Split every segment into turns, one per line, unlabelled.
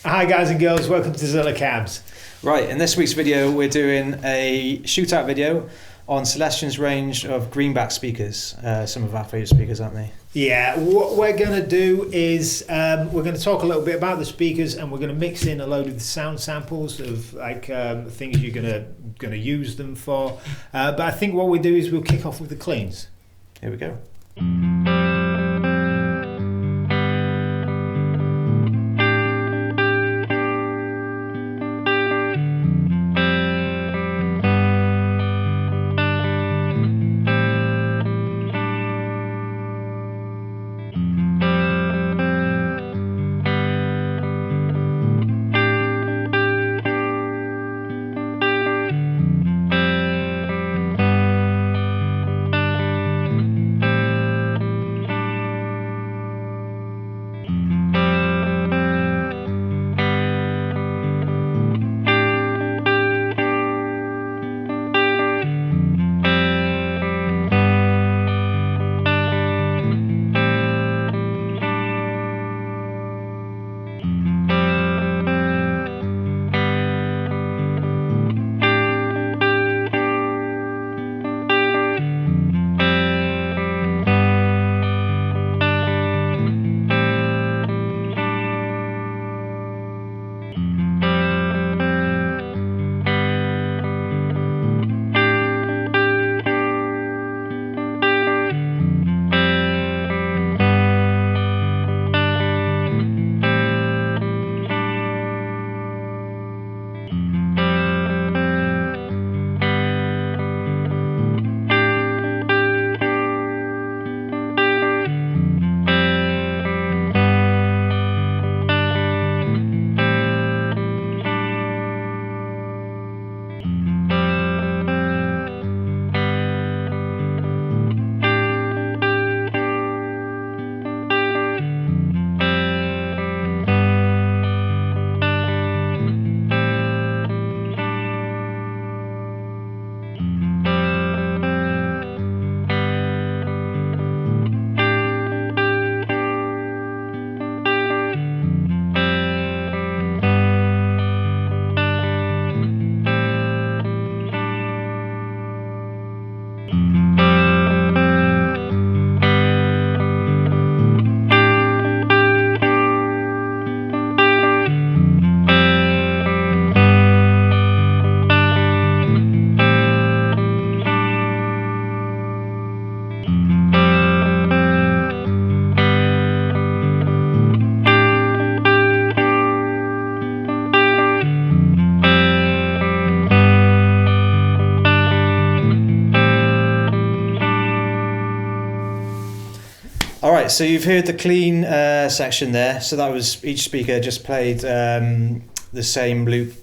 Hi guys and girls, welcome to Zilla Cabs.
Right, in this week's video we're doing a shootout video on Celestion's range of Greenback speakers. Some of our favourite speakers, aren't they?
Yeah, what we're going to do is we're going to talk a little bit about the speakers, and we're going to mix in a load of the sound samples of things you're going to use them for. But I think what we do is we'll kick off with the cleans.
Here we go. Alright, so you've heard the clean section there. So that was each speaker just played the same loop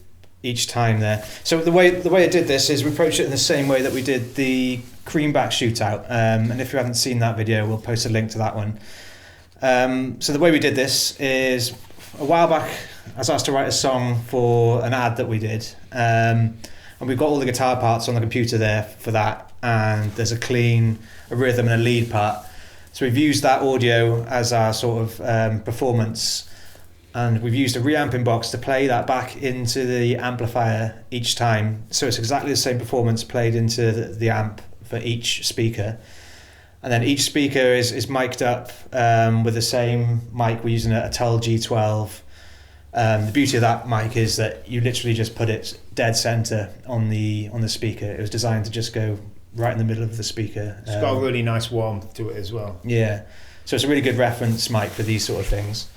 each time there. So the way I did this is we approached it in the same way that we did the Greenback Shootout. And if you haven't seen that video, we'll post a link to that one. So the way we did this is a while back I was asked to write a song for an ad that we did. And we've got all the guitar parts on the computer there for that. And there's a rhythm and a lead part. So we've used that audio as our sort of performance, and we've used a reamping box to play that back into the amplifier each time. So it's exactly the same performance played into the amp for each speaker. And then each speaker is mic'd up with the same mic. We're using a Tull G12. The beauty of that mic is that you literally just put it dead center on the speaker. It was designed to just go right in the middle of the speaker.
It's got a really nice warmth to it as well.
Yeah, so it's a really good reference mic for these sort of things.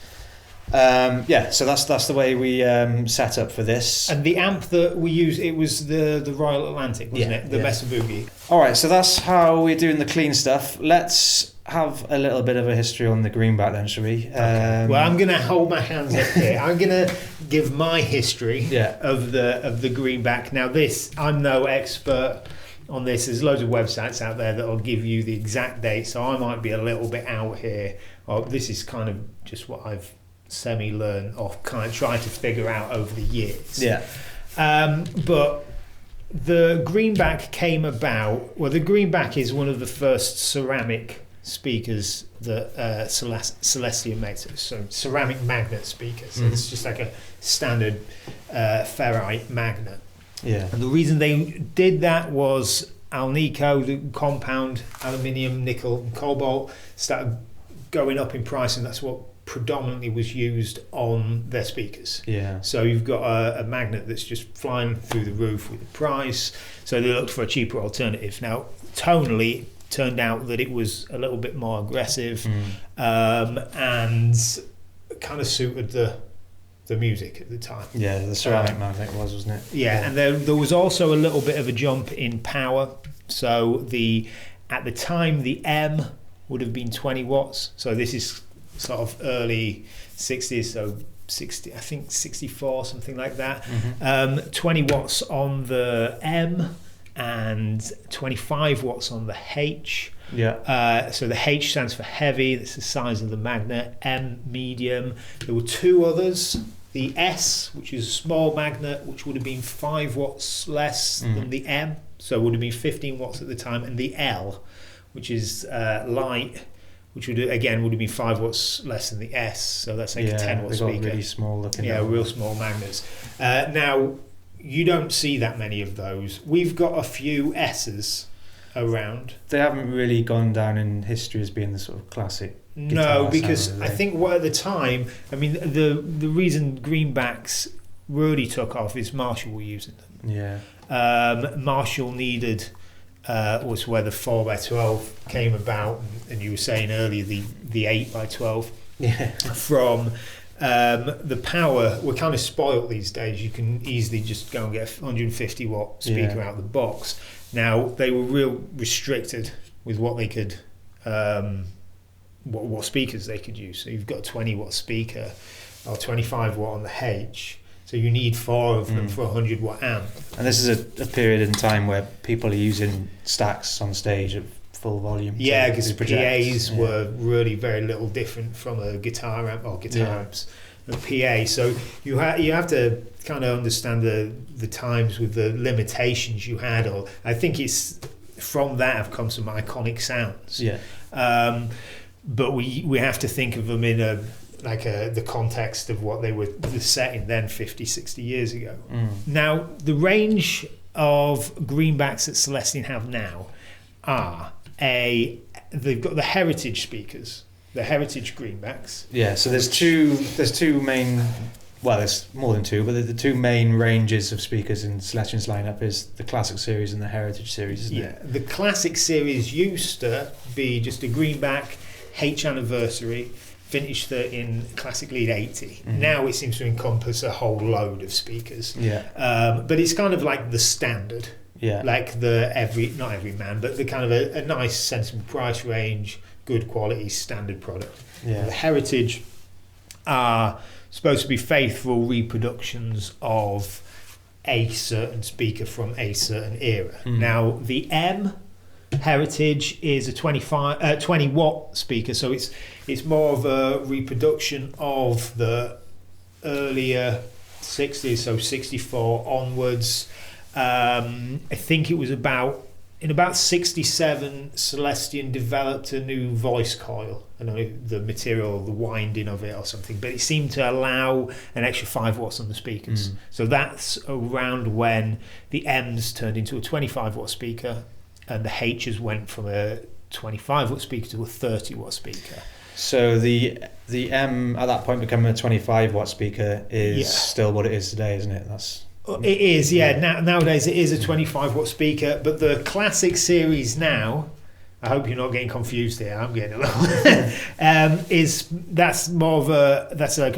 Yeah, so that's the way we set up for this.
And the amp that we use, it was the Royal Atlantic, wasn't it? The Mesa Boogie.
Alright, so that's how we're doing the clean stuff. Let's have a little bit of a history on the Greenback then, shall we?
Okay. Well, I'm going to hold my hands up here. I'm going to give my history of the Greenback. Now this, I'm no expert on this. There's loads of websites out there that will give you the exact date, so I might be a little bit out here. This is kind of just what I've semi-learned or kind of tried to figure out over the years.
Yeah.
But the Greenback came about, well, the Greenback is one of the first ceramic speakers that Celestion makes. So ceramic magnet speakers. So it's just like a standard ferrite magnet.
Yeah.
And the reason they did that was Alnico, the compound aluminium, nickel, and cobalt, started going up in price, and that's what predominantly was used on their speakers.
Yeah.
So you've got a magnet that's just flying through the roof with the price. So they looked for a cheaper alternative. Now, tonally, it turned out that it was a little bit more aggressive and kind of suited the music at the time.
Yeah, the ceramic magnet wasn't it?
Yeah, and there was also a little bit of a jump in power. So at the time, the M would have been 20 watts. So this is sort of early 60s, so 60, I think 64, something like that. 20 watts on the M and 25 watts on the H.
Yeah.
So the H stands for heavy, that's the size of the magnet. M, medium. There were two others. The S, which is a small magnet, which would have been 5 watts less than the M, so it would have been 15 watts at the time. And the L, which is light, which would have been 5 watts less than the S, so that's like a 10 watt speaker.
Really small looking.
Yeah, real small magnets. Now, you don't see that many of those. We've got a few S's around.
They haven't really gone down in history as being the sort of classic.
No, because I think at the time, I mean, the reason Greenbacks really took off is Marshall were using them.
Yeah.
Marshall needed, was where the 4x12 came about, and you were saying earlier the 8x12.
Yeah.
From the power, we're kind of spoilt these days. You can easily just go and get a 150 watt speaker out of the box. Now, they were real restricted with what they could, what speakers they could use. So you've got a 20 watt speaker or 25 watt on the H. So you need 4 of them for a 100 watt amp.
And this is a period in time where people are using stacks on stage at full volume.
Yeah, because PAs were really very little different from a guitar amp or guitar amps and PA. So you have to kind of understand the times with the limitations you had. Or I think it's from that have come some iconic sounds.
Yeah.
But we have to think of them in the context of what they were the setting then 50, 60 years ago. Now, the range of Greenbacks that Celestion have now are they've got the heritage speakers, the heritage Greenbacks.
Yeah, so there's two main, well, there's more than two, but the two main ranges of speakers in Celestion's lineup is the Classic Series and the Heritage Series, isn't it?
The Classic Series used to be just a Greenback H anniversary, vintage 13, classic lead 80. Now it seems to encompass a whole load of speakers.
Yeah.
But it's kind of like the standard.
Yeah.
Like not every man, but the kind of a nice, sensible price range, good quality, standard product.
Yeah.
The Heritage are supposed to be faithful reproductions of a certain speaker from a certain era. Now, the M Heritage is a 20 watt speaker, so it's more of a reproduction of the earlier 60s, so 64 onwards. I think it was in about 67, Celestion developed a new voice coil. I know the material, the winding of it or something, but it seemed to allow an extra 5 watts on the speakers. So that's around when the M's turned into a 25 watt speaker, and the H's went from a 25 watt speaker to a 30 watt speaker.
So the M at that point becoming a 25 watt speaker is still what it is today, isn't it?
It is, yeah. Nowadays it is a 25 watt speaker, but the Classic Series now, I hope you're not getting confused here, I'm getting a little, that's like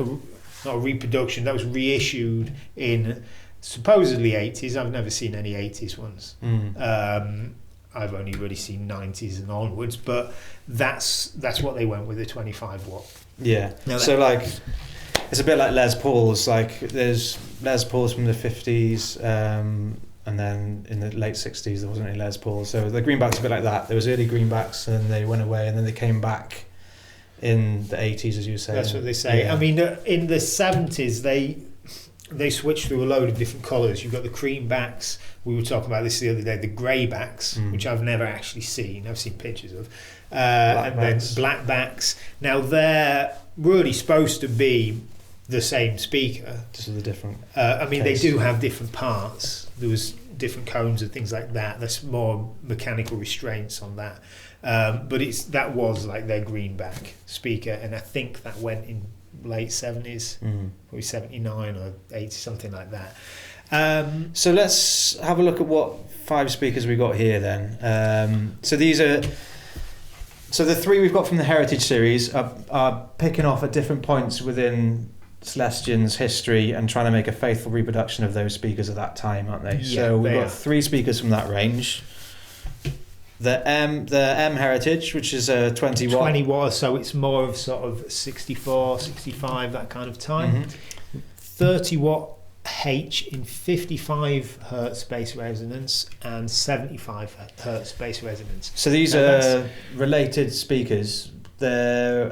not a reproduction, that was reissued in supposedly 80s. I've never seen any 80s ones. I've only really seen 90s and onwards, but that's what they went with, the 25 watt.
Yeah. So like, it's a bit like Les Pauls. Like there's Les Pauls from the 50s, and then in the late 60s there wasn't any Les Pauls. So the Greenback's a bit like that. There was early Greenbacks, and they went away, and then they came back in the 80s, as you say.
That's what they say. Yeah. I mean, in the 70s they switched through a load of different colours. You've got the creambacks. We were talking about this the other day. The greybacks, which I've never actually seen. I've seen pictures of. And then blackbacks. Now they're really supposed to be the same speaker.
Just with a different.
I mean, they do have different parts. There was different cones and things like that. There's more mechanical restraints on that. But that was like their greenback speaker, and I think that went in late 70s, probably 79 or 80, something like that.
So let's have a look at what 5 speakers we got here then. So the 3 we've got from the Heritage series are picking off at different points within Celestion's history and trying to make a faithful reproduction of those speakers at that time, aren't they?
Yeah,
so we've got 3 speakers from that range. The M Heritage, which is a 20 watt.
20 watt, so it's more of sort of 64, 65, that kind of time. 30 watt H in 55 hertz bass resonance and 75 hertz bass resonance.
So these are related speakers. They've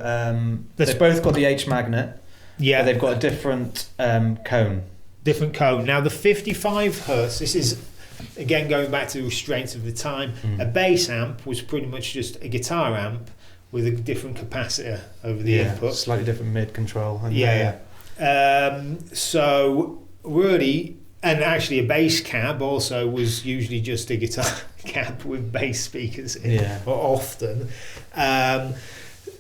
both got the H magnet.
Yeah,
but they've got a different cone.
Different cone. Now the 55 hertz. This is again going back to the restraints of the time. A bass amp was pretty much just a guitar amp with a different capacitor over the input.
Slightly different mid control.
So really, and actually a bass cab also was usually just a guitar cab with bass speakers in, or often.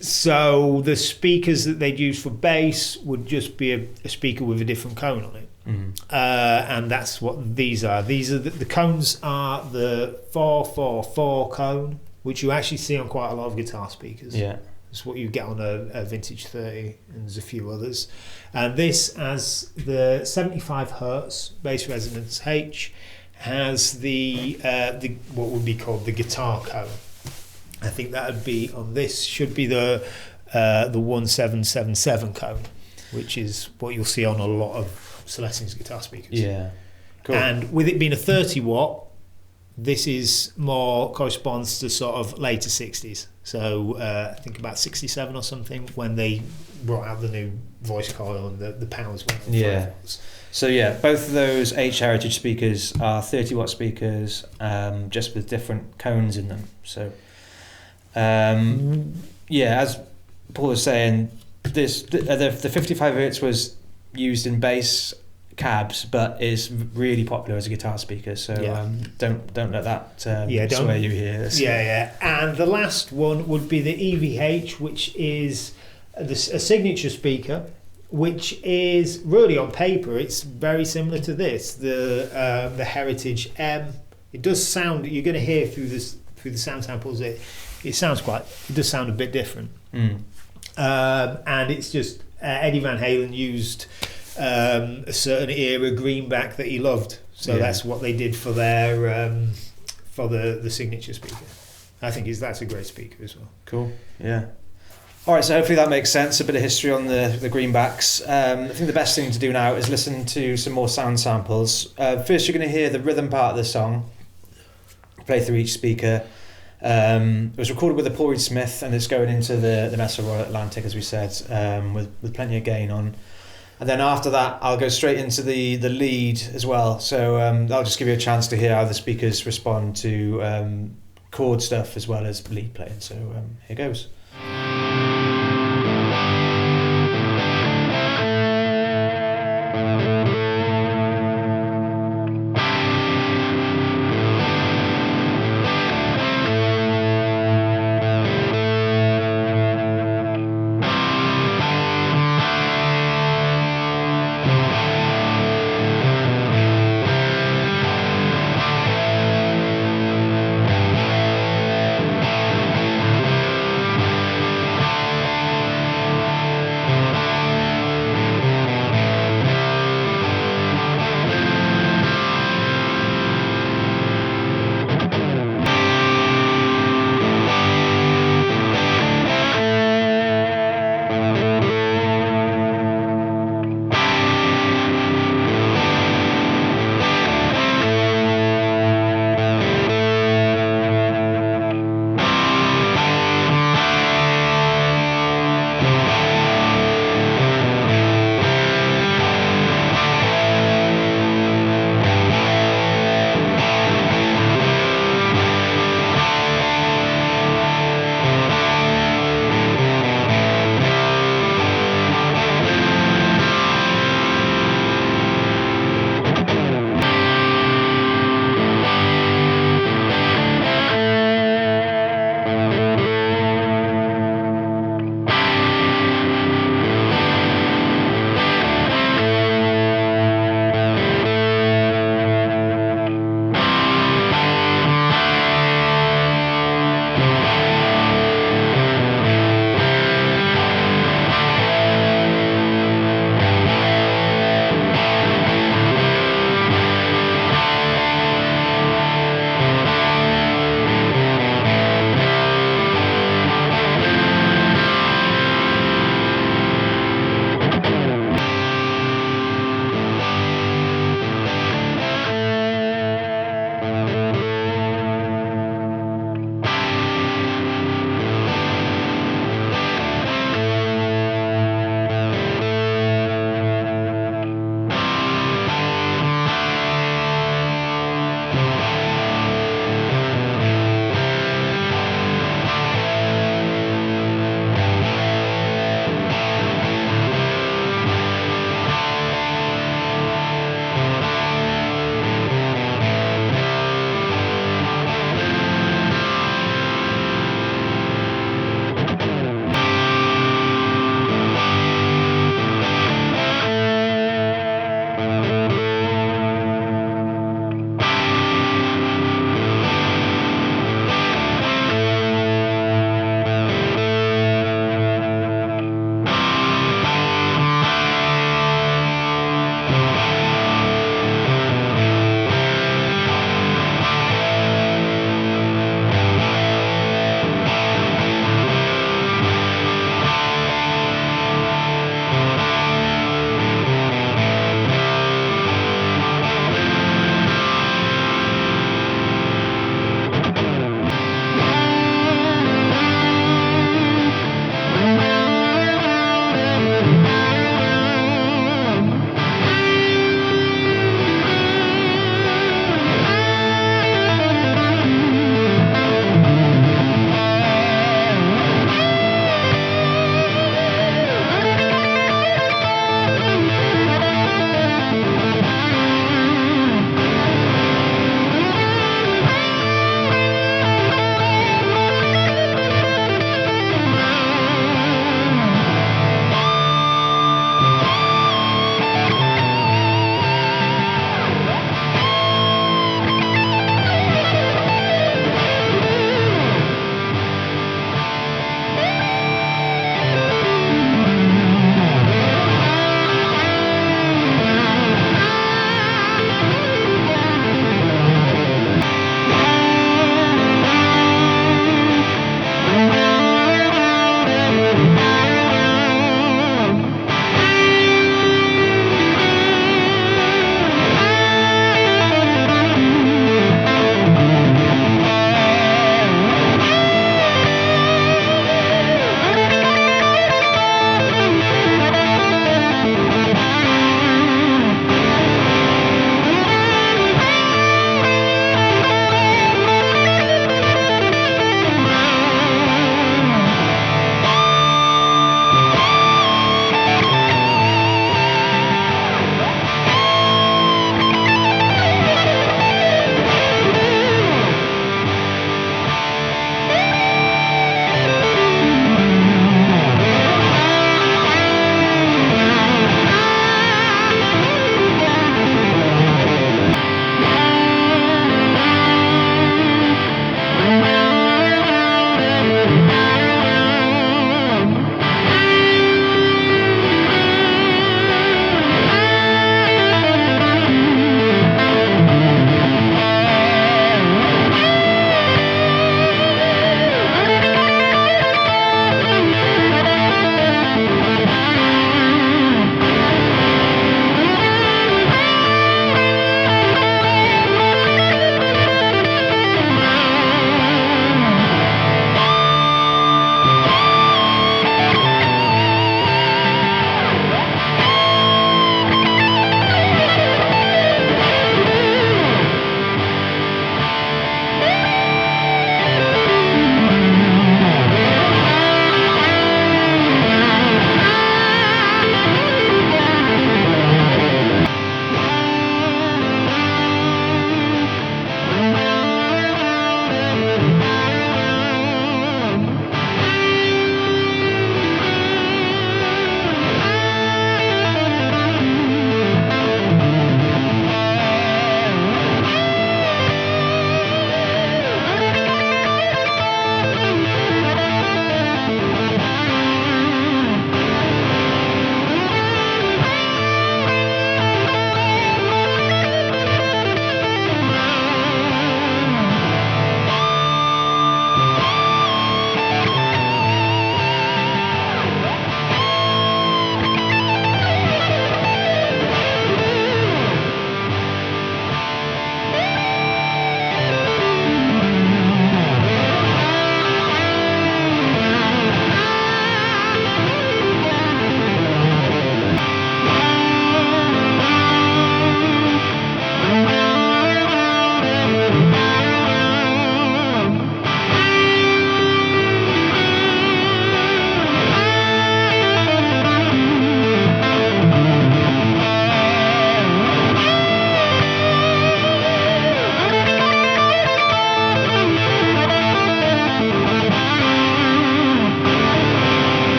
So the speakers that they'd use for bass would just be a speaker with a different cone on it. And that's what these are. These are the cones are the 444 cone, which you actually see on quite a lot of guitar speakers.
Yeah.
It's what you get on a vintage 30, and there's a few others. And this, as the 75 hertz bass resonance H, has the what would be called the guitar cone. I think that would be on this. Should be the 1777 cone, which is what you'll see on a lot of Celestion's guitar speakers.
Yeah, cool.
And with it being a 30 watt, this is more corresponds to sort of later 60s. So I think about 67 or something when they brought out the new voice coil and the pounds went.
Yeah. So yeah, both of those H Heritage speakers are 30 watt speakers, just with different cones in them. So as Paul was saying, the 55 hertz was used in bass cabs, but is really popular as a guitar speaker. So don't let that sway you here.
And the last one would be the EVH, which is a signature speaker, which is really on paper it's very similar to this, the Heritage M. It does sound, you're going to hear through the sound samples, it does sound a bit different. And it's just Eddie Van Halen used a certain era greenback that he loved, so that's what they did for their for the signature speaker. I think that's a great speaker as well.
Cool. Yeah. All right, so hopefully that makes sense. A bit of history on the greenbacks. I think the best thing to do now is listen to some more sound samples. First, you're going to hear the rhythm part of the song. Play through each speaker. It was recorded with a Paul Reed Smith, and it's going into the Mesa Royal Atlantic, as we said, with plenty of gain on. And then after that, I'll go straight into the lead as well. So I'll just give you a chance to hear how the speakers respond to chord stuff as well as lead playing. So here goes.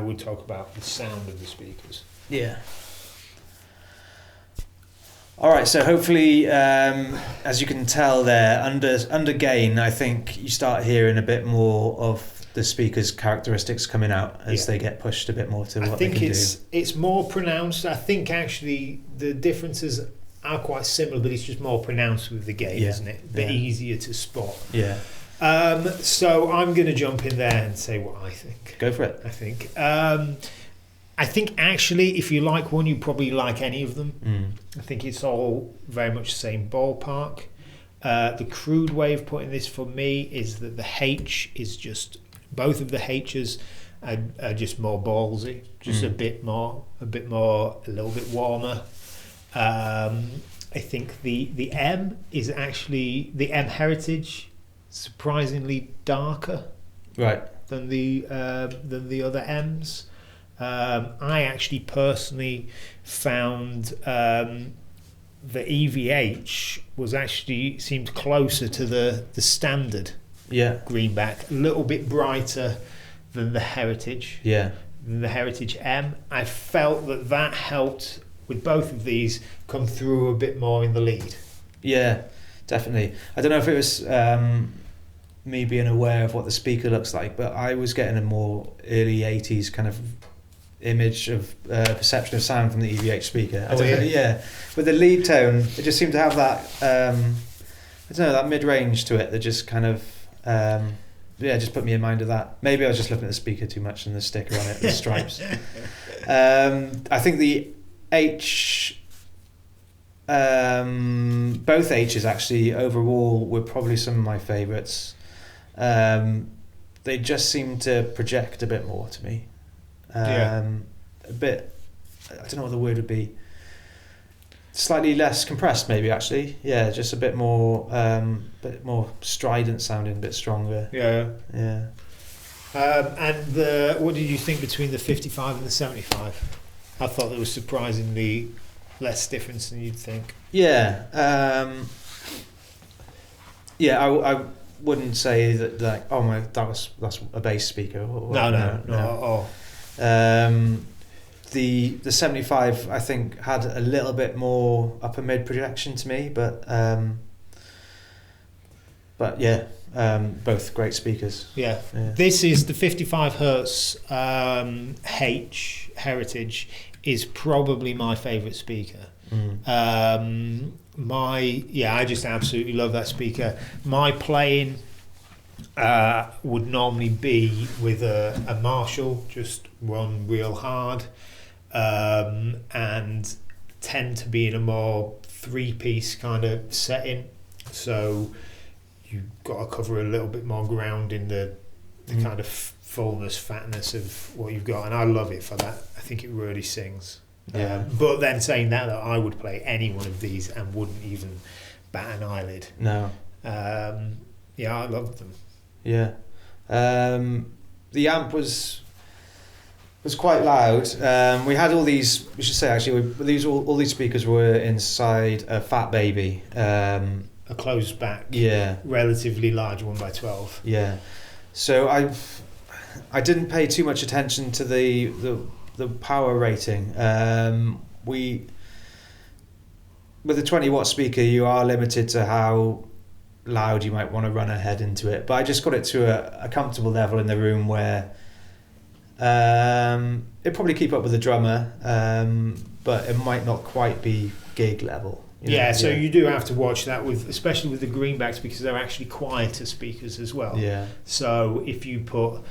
would talk about the sound of the speakers.
Yeah. All right, so hopefully, as you can tell there, under gain, I think you start hearing a bit more of the speaker's characteristics coming out as they get pushed a bit more to what they can do. I think
it's more pronounced. I think actually the differences are quite similar, but it's just more pronounced with the gain, isn't it? A bit easier to spot.
Yeah.
So I'm going to jump in there and say what I think.
Go for it.
I think actually, if you like one, you probably like any of them. I think it's all very much the same ballpark. The crude way of putting this for me is that the H is just, both of the H's are just more ballsy, just a little bit warmer. I think the M is actually, the M Heritage, surprisingly darker than the other M's. I actually personally found the EVH seemed closer to the standard Greenback, a little bit brighter than the Heritage. Than the Heritage M. I felt that helped with both of these come through a bit more in the lead.
Yeah, definitely. I don't know if it was me being aware of what the speaker looks like, but I was getting a more early 80s kind of image of perception of sound from the EVH speaker. With the lead tone, it just seemed to have that I don't know, that mid-range to it that just kind of just put me in mind of that. Maybe I was just looking at the speaker too much and the sticker on it, the stripes. I think the H, both H's actually overall were probably some of my favourites. They just seem to project a bit more to me. A bit, I don't know what the word would be, slightly less compressed maybe actually. Yeah, just a bit more strident sounding, a bit stronger.
And what did you think between the 55 and the 75? I thought there was surprisingly less difference than you'd think.
I wouldn't say that like, oh my, that's a bass speaker.
No, not at all.
The 75 I think had a little bit more upper mid projection to me, but both great speakers.
This is the 55 hertz H Heritage is probably my favorite speaker. I just absolutely love that speaker. My playing would normally be with a Marshall, just run real hard, and tend to be in a more three-piece kind of setting. So you've got to cover a little bit more ground in the kind of fullness, fatness of what you've got, and I love it for that. I think it really sings. But then saying that I would play any one of these and wouldn't even bat an eyelid.
No.
I loved them.
The amp was quite loud. We had all these. We should say actually, all these speakers were inside a Fatbaby,
a closed back, relatively large 1x12.
So I didn't pay too much attention to the power rating. With a 20-watt speaker, you are limited to how loud you might want to run ahead into it. But I just got it to a comfortable level in the room where it'd probably keep up with the drummer, but it might not quite be gig level.
So you do have to watch that especially with the Greenbacks, because they're actually quieter speakers as well. So if you put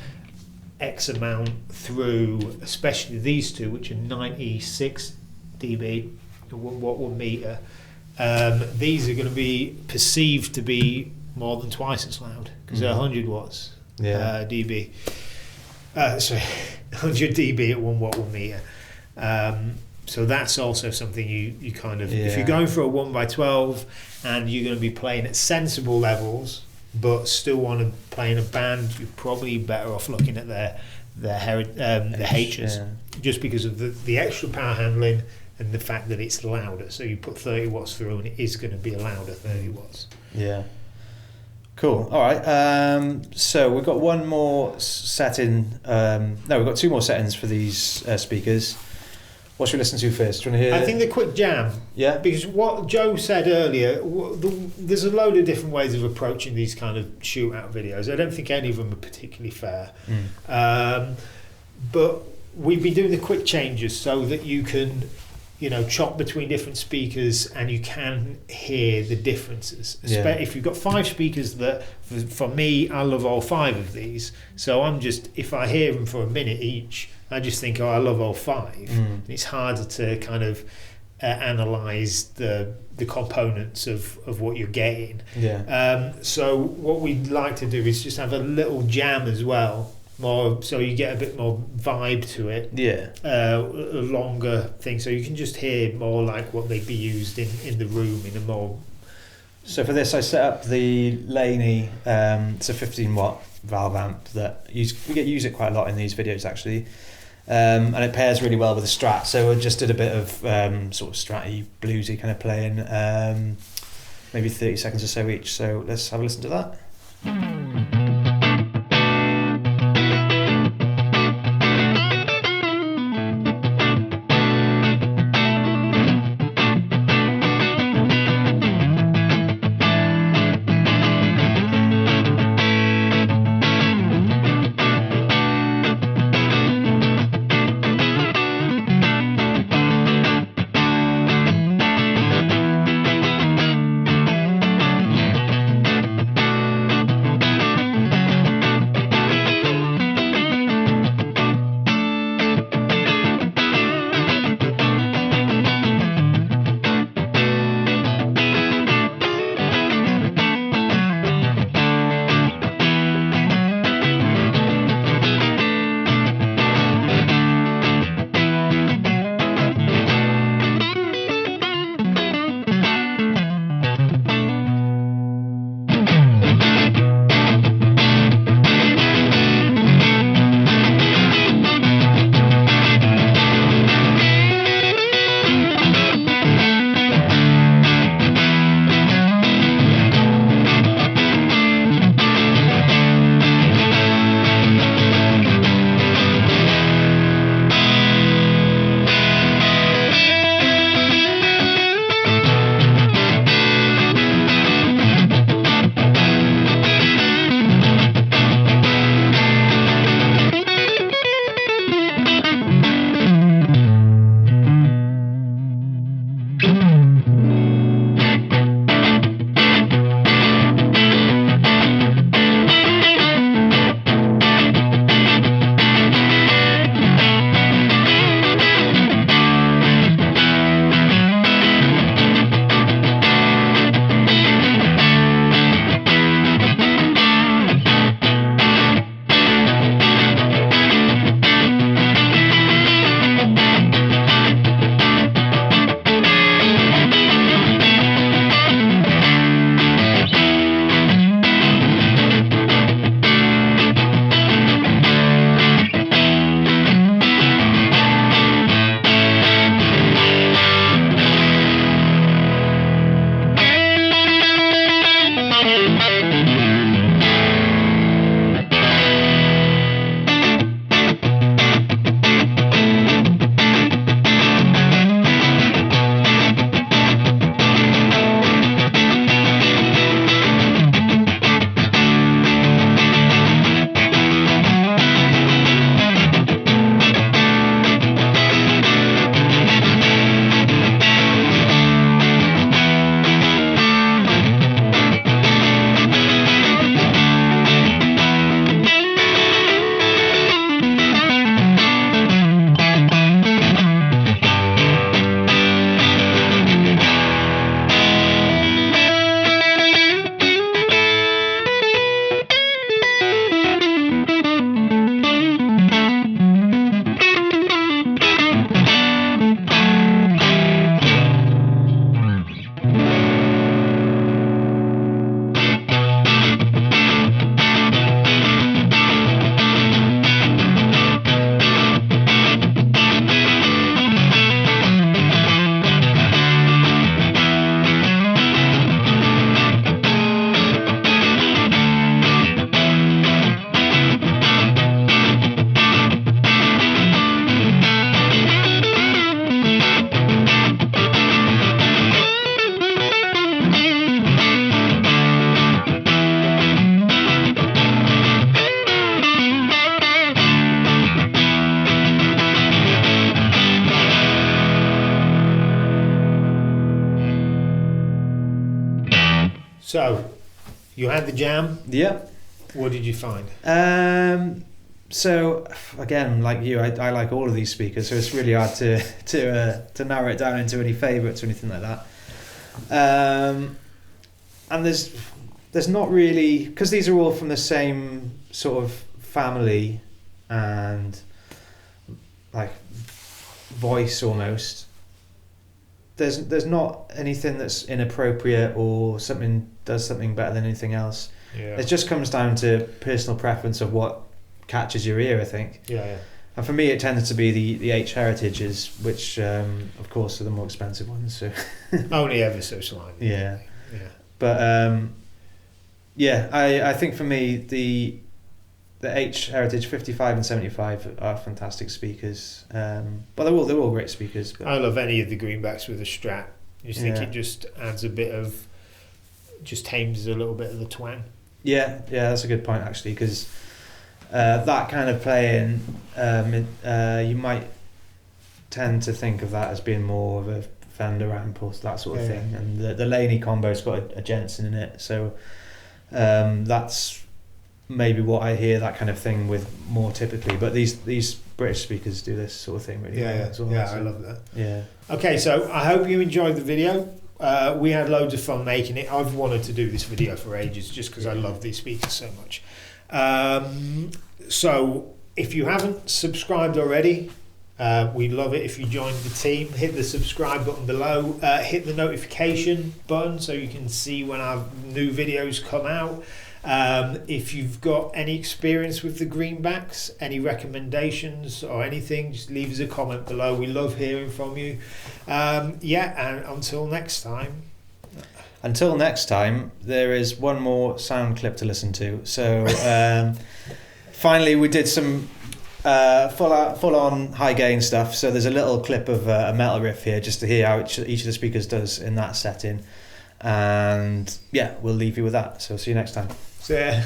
X amount through, especially these two, which are 96 dB, 1 meter, these are going to be perceived to be more than twice as loud because they're 100 watts dB. 100 dB at 1 watt 1 meter. So that's also something you kind of, if you're going for a 1x12 and you're going to be playing at sensible levels but still want to play in a band, you're probably better off looking at the H's, just because of the extra power handling and the fact that it's louder. So you put 30 watts through and it is going to be a louder 30 watts.
Cool. All right. So we've got one more setting. No, we've got two more settings for these speakers. What should we listen to first? Do you want to hear?
I think the quick jam.
Yeah.
Because what Joe said earlier, there's a load of different ways of approaching these kind of shootout videos. I don't think any of them are particularly fair. But we've been doing the quick changes so that you can, chop between different speakers and you can hear the differences. If you've got 5 speakers that, for me, I love all 5 of these. So if I hear them for a minute each, I just think, I love all 5. And it's harder to kind of analyse the components of what you're getting. So what we'd like to do is just have a little jam as well, more so you get a bit more vibe to it. A longer thing, so you can just hear more like what they'd be used in the room in a more.
So for this, I set up the Laney. It's a 15-watt valve amp that we use it quite a lot in these videos actually. And it pairs really well with the Strat, so I just did a bit of sort of Strat-y, bluesy kind of playing, maybe 30 seconds or so each, so let's have a listen to that.
So, you had the jam.
Yeah.
What did you find?
So again, like you, I like all of these speakers, so it's really hard to narrow it down into any favourites or anything like that. And there's not really, because these are all from the same sort of family and like voice almost. There's not anything that's inappropriate or does something better than anything else.
Yeah.
It just comes down to personal preference of what catches your ear, I think.
Yeah.
And for me, it tended to be the H Heritages, which of course are the more expensive ones. So
only ever so slightly.
Yeah. But I think for me the H Heritage 55 and 75 are fantastic speakers. But they're all great speakers. But
I love any of the Greenbacks with a Strat. I just think it just adds a bit of, just tames a little bit of the twang.
Yeah, that's a good point actually, because that kind of playing, you might tend to think of that as being more of a Fender amp or that sort of thing, and the Laney combo's got a Jensen in it, so that's maybe what I hear that kind of thing with more typically. But these British speakers do this sort of thing really well as well.
I love that.
Yeah.
Okay, so I hope you enjoyed the video. We had loads of fun making it. I've wanted to do this video for ages just because I love these speakers so much. So if you haven't subscribed already, we'd love it if you joined the team. Hit the subscribe button below, hit the notification button so you can see when our new videos come out. If you've got any experience with the Greenbacks, any recommendations or anything, just leave us a comment below. We love hearing from you. And until next time.
Until next time, there is one more sound clip to listen to. So finally we did some full on high gain stuff. So there's a little clip of a metal riff here just to hear how each of the speakers does in that setting. And yeah, we'll leave you with that. So see you next time.
See ya.